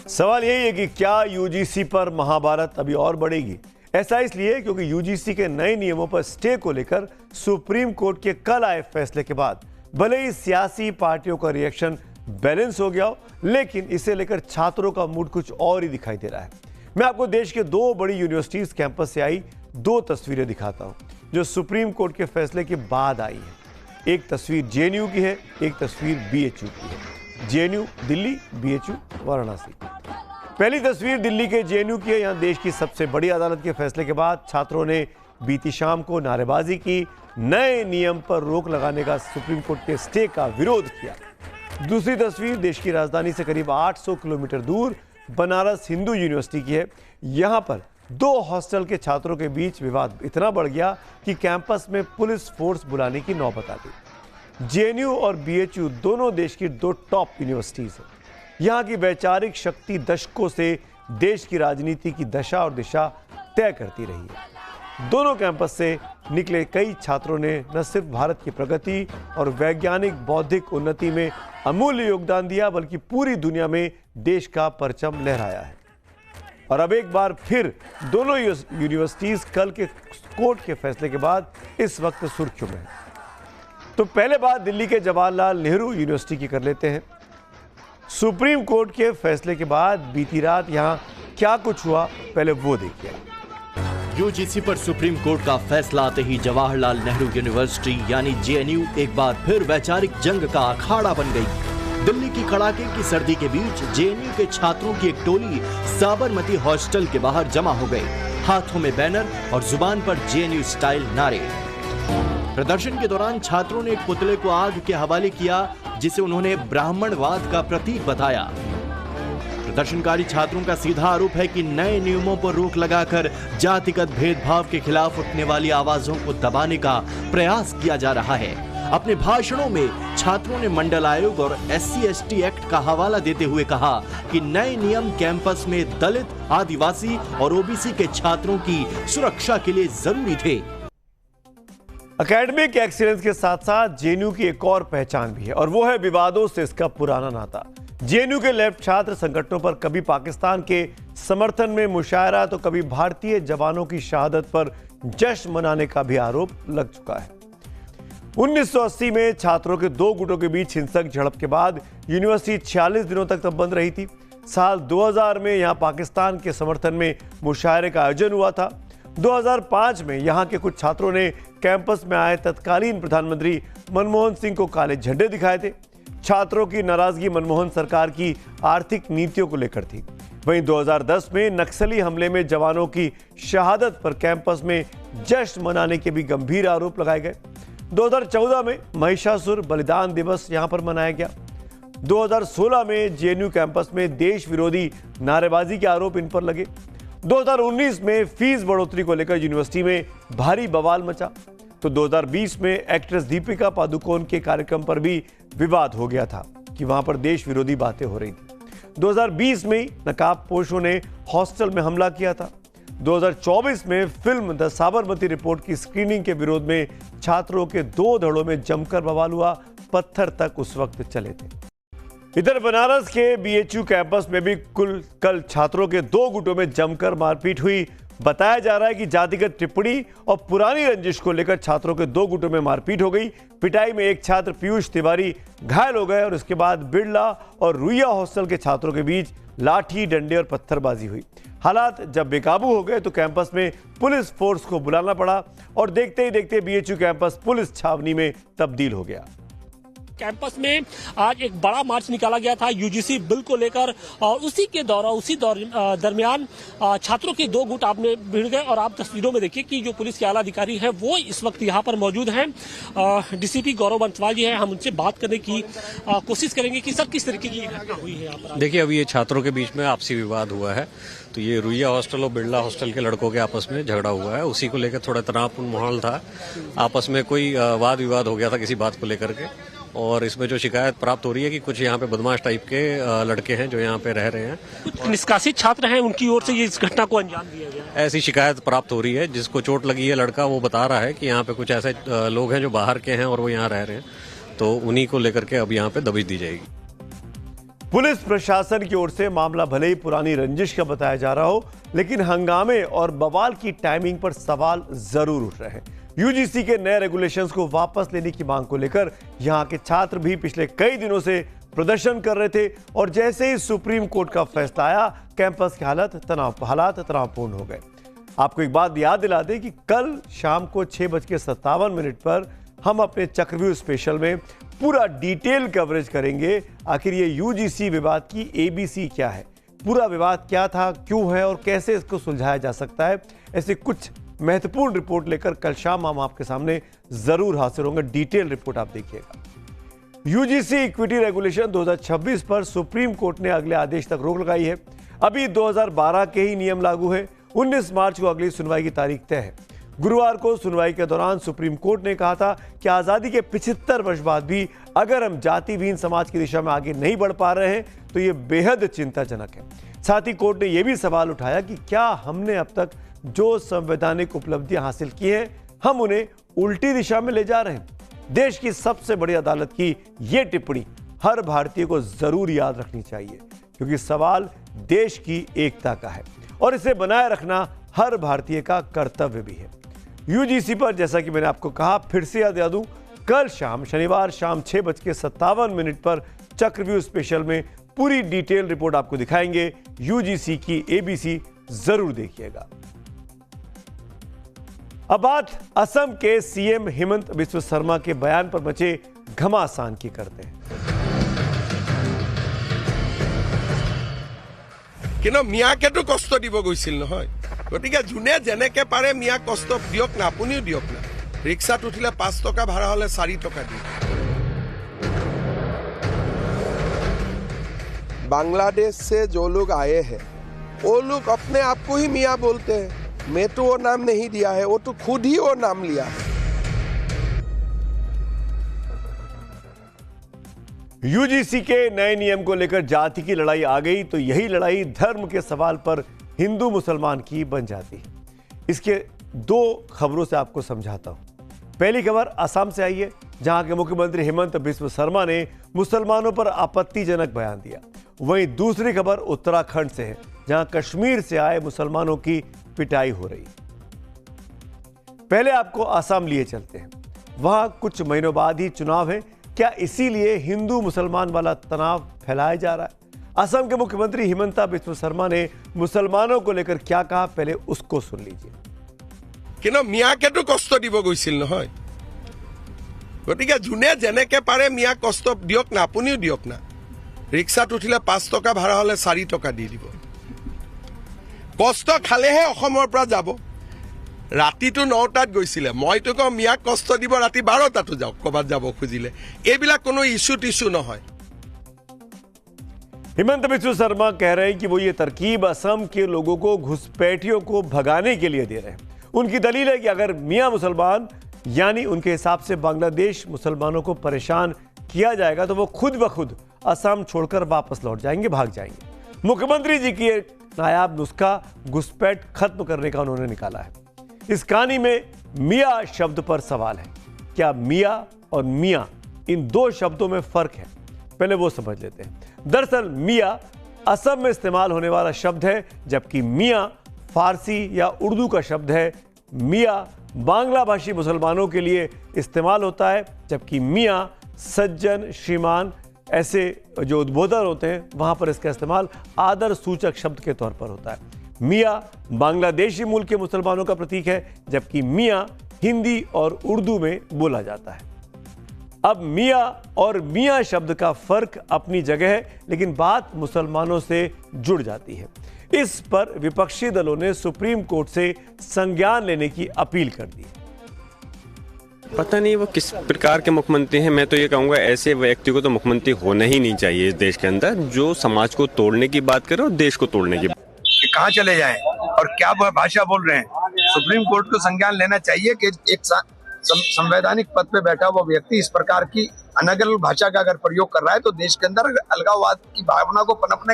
सवाल यही है कि क्या यूजीसी पर महाभारत अभी और बढ़ेगी। ऐसा इसलिए क्योंकि यूजीसी के नए नियमों पर स्टे को लेकर सुप्रीम कोर्ट के कल आए फैसले के बाद भले ही सियासी पार्टियों का रिएक्शन बैलेंस हो गया हो, लेकिन इसे लेकर छात्रों का मूड कुछ और ही दिखाई दे रहा है। मैं आपको देश के दो बड़ी यूनिवर्सिटीज कैंपस से आई दो तस्वीरें दिखाता हूं जो सुप्रीम कोर्ट के फैसले के बाद आई है। एक तस्वीर जेएनयू की है, एक तस्वीर बीएचयू की है। JNU Delhi, BHU Varanasi. पहली तस्वीर दिल्ली के जेएनयू की है। यहां देश की सबसे बड़ी अदालत के फैसले के बाद छात्रों ने बीती शाम को नारेबाजी की, नए नियम पर रोक लगाने का सुप्रीम कोर्ट के स्टे का विरोध किया। दूसरी तस्वीर देश की राजधानी से करीब 800 किलोमीटर दूर बनारस हिंदू यूनिवर्सिटी की है। यहां पर दो हॉस्टल के छात्रों के बीच विवाद इतना बढ़ गया कि कैंपस में पुलिस फोर्स बुलाने की नौबत आ गई। जेएनयू और बीएचयू दोनों देश की दो टॉप यूनिवर्सिटीज हैं। यहां की वैचारिक शक्ति दशकों से देश की राजनीति की दशा और दिशा तय करती रही है। दोनों कैंपस से निकले कई छात्रों ने न सिर्फ भारत की प्रगति और वैज्ञानिक बौद्धिक उन्नति में अमूल्य योगदान दिया, बल्कि पूरी दुनिया में देश का परचम लहराया है। और अब एक बार फिर दोनों यूनिवर्सिटीज कल के कोर्ट के फैसले के बाद इस वक्त सुर्खियों में है। तो पहले बात दिल्ली के जवाहरलाल नेहरू यूनिवर्सिटी की कर लेते हैं। सुप्रीम कोर्ट के फैसले के बाद बीती रात यहां क्या कुछ हुआ, पहले वो देखिए। यूजीसी पर सुप्रीम कोर्ट का फैसला आते ही जवाहरलाल नेहरू यूनिवर्सिटी यानी जेएनयू एक बार फिर वैचारिक जंग का अखाड़ा बन गई। दिल्ली की कड़ाके की सर्दी के बीच जेएनयू के छात्रों की एक टोली साबरमती हॉस्टल के बाहर जमा हो गई। हाथों में बैनर और जुबान पर जेएनयू स्टाइल नारे। प्रदर्शन के दौरान छात्रों ने एक पुतले को आग के हवाले किया, जिसे उन्होंने ब्राह्मणवाद का प्रतीक बताया। प्रदर्शनकारी छात्रों का सीधा आरोप है कि नए नियमों पर रोक लगाकर जातिगत भेदभाव के खिलाफ उठने वाली आवाजों को दबाने का प्रयास किया जा रहा है। अपने भाषणों में छात्रों ने मंडल आयोग और SC/ST एक्ट का हवाला देते हुए कहा कि नए नियम कैंपस में दलित, आदिवासी और ओबीसी के छात्रों की सुरक्षा के लिए जरूरी थे। एकेडमिक एक्सीलेंस के साथ साथ जेएनयू की एक और पहचान भी है, और वो है विवादों से इसका पुराना नाता। जेएनयू के लेफ्ट छात्र संगठनों पर कभी पाकिस्तान के समर्थन में मुशायरा तो कभी भारतीय जवानों की शहादत पर जश्न मनाने का भी आरोप लग चुका है। 1980 में छात्रों के दो गुटों के बीच हिंसक झड़प के बाद यूनिवर्सिटी 46 दिनों तक बंद रही थी। साल 2000 में यहां पाकिस्तान के समर्थन में मुशायरे का आयोजन हुआ था। 2005 में यहां के कुछ छात्रों ने कैंपस में आए तत्कालीन प्रधानमंत्री मनमोहन सिंह को काले झंडे दिखाए थे। छात्रों की नाराजगी मनमोहन सरकार की आर्थिक नीतियों को लेकर थी। वहीं 2010 में नक्सली हमले में जवानों की शहादत पर कैंपस में जश्न मनाने के भी गंभीर आरोप लगाए गए। 2014 में महिषासुर बलिदान दिवस यहां पर मनाया गया। 2016 में जेएनयू कैंपस में देश विरोधी नारेबाजी के आरोप इन पर लगे। 2019 में फीस बढ़ोतरी को लेकर यूनिवर्सिटी में भारी बवाल मचा। तो 2020 में एक्ट्रेस दीपिका पादुकोण के कार्यक्रम पर भी विवाद हो गया था कि वहां पर देश विरोधी बातें हो रही थी। 2020 में नकाबपोशों ने हॉस्टल में हमला किया था। 2024 में फिल्म द साबरमती रिपोर्ट की स्क्रीनिंग के विरोध में छात्रों के दो धड़ों में जमकर बवाल हुआ, पत्थर तक उस वक्त चले थे। इधर बनारस के बीएचयू कैंपस में भी कल छात्रों के दो गुटों में जमकर मारपीट हुई। बताया जा रहा है कि जातिगत टिप्पणी और पुरानी रंजिश को लेकर छात्रों के दो गुटों में मारपीट हो गई। पिटाई में एक छात्र पीयूष तिवारी घायल हो गए और उसके बाद बिरला और रुइया हॉस्टल के छात्रों के बीच लाठी, डंडे और पत्थरबाजी हुई। हालात जब बेकाबू हो गए तो कैंपस में पुलिस फोर्स को बुलाना पड़ा और देखते ही देखते बीएचयू कैंपस पुलिस छावनी में तब्दील हो गया। कैंपस में आज एक बड़ा मार्च निकाला गया था यूजीसी बिल को लेकर, और उसी दरमियान छात्रों के दो गुट आपने भिड़ गए। और आप तस्वीरों में देखिए कि जो पुलिस के आला अधिकारी हैं वो इस वक्त यहाँ पर मौजूद हैं। डीसीपी गौरव बंसवाल जी हैं, हम उनसे बात करने की कोशिश करेंगे कि सर किस तरीके की घटना हुई है यहाँ पर। देखिए, अभी ये छात्रों के बीच में आपसी विवाद हुआ है। तो ये रुइया हॉस्टल और बिरला हॉस्टल के लड़कों के आपस में झगड़ा हुआ है, उसी को लेकर थोड़ा तनावपूर्ण माहौल था। आपस में कोई वाद विवाद हो गया था किसी बात को लेकर के। और इसमें जो शिकायत प्राप्त हो रही है कि कुछ यहाँ पे बदमाश टाइप के लड़के हैं जो यहाँ पे रह रहे हैं, कुछ निष्कासित छात्र हैं, उनकी ओर से ये इस घटना को अंजाम दिया गया। ऐसी शिकायत प्राप्त हो रही है। जिसको चोट लगी है लड़का, वो बता रहा है कि यहाँ पे कुछ ऐसे लोग हैं जो बाहर के हैं और वो यहाँ रह रहे हैं, तो उन्हीं को लेकर के अब यहाँ पे दबिश दी जाएगी। पुलिस प्रशासन की ओर से मामला भले ही पुरानी रंजिश का बताया जा रहा हो, लेकिन हंगामे और बवाल की टाइमिंग पर सवाल जरूर उठ रहे हैं। यूजीसी के नए रेगुलेशंस को वापस लेने की मांग को लेकर यहां के छात्र भी पिछले कई दिनों से प्रदर्शन कर रहे थे और जैसे ही सुप्रीम कोर्ट का फैसला आया, कैंपस के हालात तनावपूर्ण हो गए। आपको एक बात याद दिला दें कि कल शाम को 6:57 पर हम अपने चक्रव्यूह स्पेशल में पूरा डिटेल कवरेज करेंगे। आखिर ये यूजीसी विवाद की एबीसी क्या है, पूरा विवाद क्या था, क्यों है और कैसे इसको सुलझाया जा सकता है। ऐसे कुछ महत्वपूर्ण रिपोर्ट लेकर कल शाम हम आपके सामने जरूर हाजिर होंगे। डिटेल रिपोर्ट आप देखिएगा। यूजीसी इक्विटी रेगुलेशन 2026 पर सुप्रीम कोर्ट ने अगले आदेश तक रोक लगाई है। अभी 2012 के ही नियम लागू है। 19 मार्च को अगली सुनवाई की तारीख तय है। गुरुवार को सुनवाई के दौरान सुप्रीम कोर्ट ने कहा था कि आजादी के 75 वर्ष बाद भी अगर हम जाति विहीन समाज की दिशा में आगे नहीं बढ़ पा रहे हैं तो यह बेहद चिंताजनक है। साथ ही कोर्ट ने यह भी सवाल उठाया कि क्या हमने अब तक जो संवैधानिक उपलब्धियां हासिल की हैं, हम उन्हें उल्टी दिशा में ले जा रहे हैं। देश की सबसे बड़ी अदालत की यह टिप्पणी हर भारतीय को जरूर याद रखनी चाहिए, क्योंकि सवाल देश की एकता का है और इसे बनाए रखना हर भारतीय का कर्तव्य भी है। यूजीसी पर जैसा कि मैंने आपको कहा, फिर से याद दिला दूं, कल शाम शनिवार शाम 6:57 पर चक्रव्यूह स्पेशल में पूरी डिटेल रिपोर्ट आपको दिखाएंगे। यूजीसी की एबीसी जरूर देखिएगा। अब बात असम के सीएम हेमंत बिस्व शर्मा के बयान पर मचे घमासान की करते हैं। কিন্তু মিয়াকেতো কষ্ট দিব গৈছিল নহয়, গতিকে যোনে যেনেকে পাৰে মিয়া কষ্ট দিয়ক না, আপুনিও দিয়ক না। ৰিক্সাত উঠিলে 5 টকা ভাড়া হলে 4 টকা দিয়ে। बांग्लादेश से जो लोग आए हैं वो लोग अपने आप को ही मियाँ बोलते हैं। मैं तो वो नाम नहीं दिया है, वो तो खुद ही वो नाम लिया है। यूजीसी के नए नियम को लेकर जाति की लड़ाई आ गई तो यही लड़ाई धर्म के सवाल पर हिंदू मुसलमान की बन जाती है। इसके दो खबरों से आपको समझाता हूं। पहली खबर असम से आई है, जहां के मुख्यमंत्री हेमंत बिस्व शर्मा ने मुसलमानों पर आपत्तिजनक बयान दिया। वहीं दूसरी खबर उत्तराखंड से है, जहां कश्मीर से आए मुसलमानों की पिटाई हो रही। पहले आपको असम लिए चलते हैं। वहां कुछ महीनों बाद ही चुनाव है। क्या इसीलिए हिंदू मुसलमान वाला तनाव फैलाया जा रहा है? असम के मुख्यमंत्री हिमंता बिस्व शर्मा ने मुसलमानों को लेकर क्या कहा, पहले उसको सुन लीजिए। কিন্তু মিয়াকেতো কষ্ট দিব গৈছিল নহয়, গতিকে যোনে যেনেকে পাৰে মিয়া কষ্ট দিয়ক না, আপুনিও দিয়ক না। ৰিক্সাত উঠিলে 5 টকা ভাড়া হলে 4 টকা দি দিব। কষ্ট খালেহে অসমৰ পৰা যাব। ৰাতিটো 9টাত গৈছিলে, মইতো কওঁ মিয়াক কষ্ট দিব ৰাতি 12টাতো যাওক ক'ৰবাত যাব খুজিলে। এইবিলাক কোনো ইস্যু নহয়। हेमंत बिस्व शर्मा कह रहे हैं कि वो ये तरकीब असम के लोगों को, घुसपैठियों को भगाने के लिए दे रहे हैं। उनकी दलील है कि अगर मियां मुसलमान यानी उनके हिसाब से बांग्लादेश मुसलमानों को परेशान किया जाएगा तो वो खुद ब खुद असम छोड़कर वापस लौट जाएंगे, भाग जाएंगे। मुख्यमंत्री जी की एक नायाब नुस्खा घुसपैठ खत्म करने का उन्होंने निकाला है। इस कहानी में मियां शब्द पर सवाल है। क्या मियां और मियां इन दो शब्दों में फर्क है? पहले वो समझ लेते हैं। दरअसल मियां असम में इस्तेमाल होने वाला शब्द है, जबकि मियां फारसी या उर्दू का शब्द है। मियां बांग्ला भाषी मुसलमानों के लिए इस्तेमाल होता है, जबकि मियां सज्जन, श्रीमान ऐसे जो उद्बोधन होते हैं वहां पर इसका इस्तेमाल आदर सूचक शब्द के तौर पर होता है। मियां बांग्लादेशी मूल के मुसलमानों का प्रतीक है, जबकि मियां हिंदी और उर्दू में बोला जाता है। अब मियां और मियां शब्द का फर्क अपनी जगह है, लेकिन बात मुसलमानों से जुड़ जाती है। इस पर विपक्षी दलों ने सुप्रीम कोर्ट से संज्ञान लेने की अपील कर दी। पता नहीं वो किस प्रकार के मुख्यमंत्री हैं। मैं तो ये कहूँगा ऐसे व्यक्ति को तो मुख्यमंत्री होना ही नहीं चाहिए इस देश के अंदर, जो समाज को तोड़ने की बात करे और देश को तोड़ने की। कि कहाँ चले जाएं और क्या भाषा बोल रहे हैं। सुप्रीम कोर्ट को संज्ञान लेना चाहिए कि एक संवैधानिक पद पे बैठा हुआ व्यक्ति इस प्रकार की अनर्गल भाषा का अगर प्रयोग कर रहा है तो देश के अंदर अलगाववाद की भावना को पनपने का